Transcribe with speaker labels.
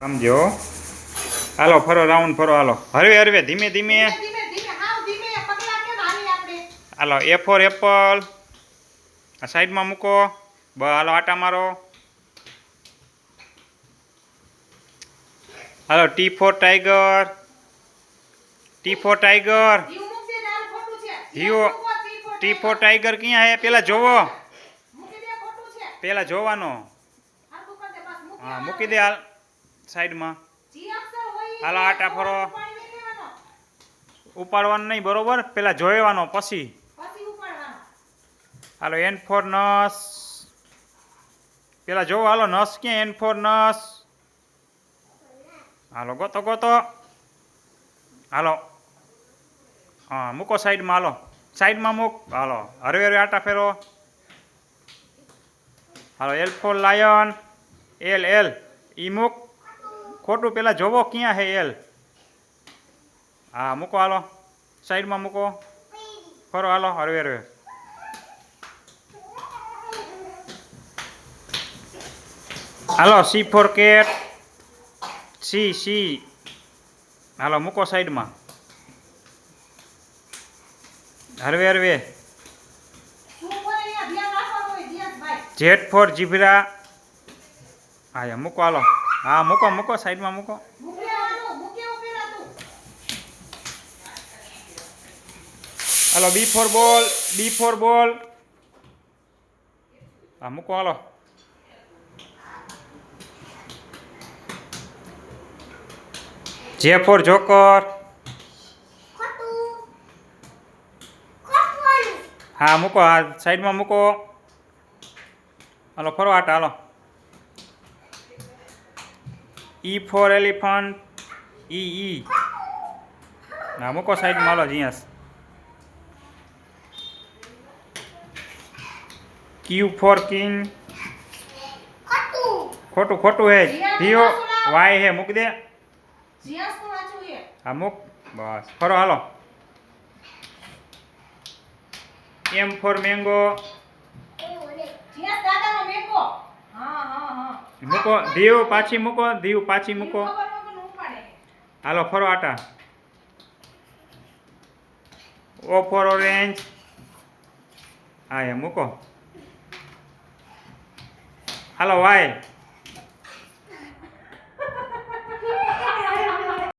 Speaker 1: સમજો. હાલો ફરો રાઉન્ડ ફરો. હાલો હરવે હરવે ધીમે ધીમે. હાલો એ ફોર એપલ. આ સાઈડમાં મૂકો. હાલો આટા મારો. હાલો T for tiger. T for tiger. જીઓ ટી ફોર ટાઈગર ક્યાં હે પેલા જોવો. પેલા જોવાનો. હા મૂકી દે હાલ સાઈડમાં. હાલો આટા ફરો. ઉપાડવાનું નહીં બરોબર, પેલા જોવાનો પછી. હાલો એન ફોર નસ. પેલા જોવો. હાલો નસ ક્યાં? એન ફોર નસ. હાલો ગોતો ગોતો. હાલો હા મૂકો સાઈડમાં. હાલો સાઈડમાં મૂક. હાલો હરવે હરવે આટા ફેરો. હાલો L for lion. L L ઈ મૂક. ખોટું પેલા જોવો ક્યાં હે એલ. હા મૂકો. હાલો સાઈડમાં મૂકો. ફરો હાલો હરવે હરવે. હાલો C for cat. C C. હાલો મૂકો સાઈડમાં. હરવે હરવે. Z for zebra. હા મૂકો. હાલો હા મૂકો મૂકો સાઈડમાં મૂકો. હાલો બી ફોર બોલ. બી ફોર બોલ. હા મૂકો. હાલો જે ફોર જોકર. હા મૂકો. હા સાઈડમાં મૂકો. હાલો ફરો આટા. હાલો ઈ ફોર એલિફન્ટ. ઈ ઈ. હા મૂકો સાઈડમાં. હાલો જીયાસ. ક્યુ ફોર કિંગ. ખોટું ખોટું હે. ધીઓ વાય હે મૂક દે. હા મૂક. બસ ફરો. હાલો એમ ફોર મેંગો. મૂકો ધીવ પાછી મૂકો. ધીવ પાછી મૂકો. હાલો ફરો આટા. O for orange. હા એ મૂકો. હાલો વાય.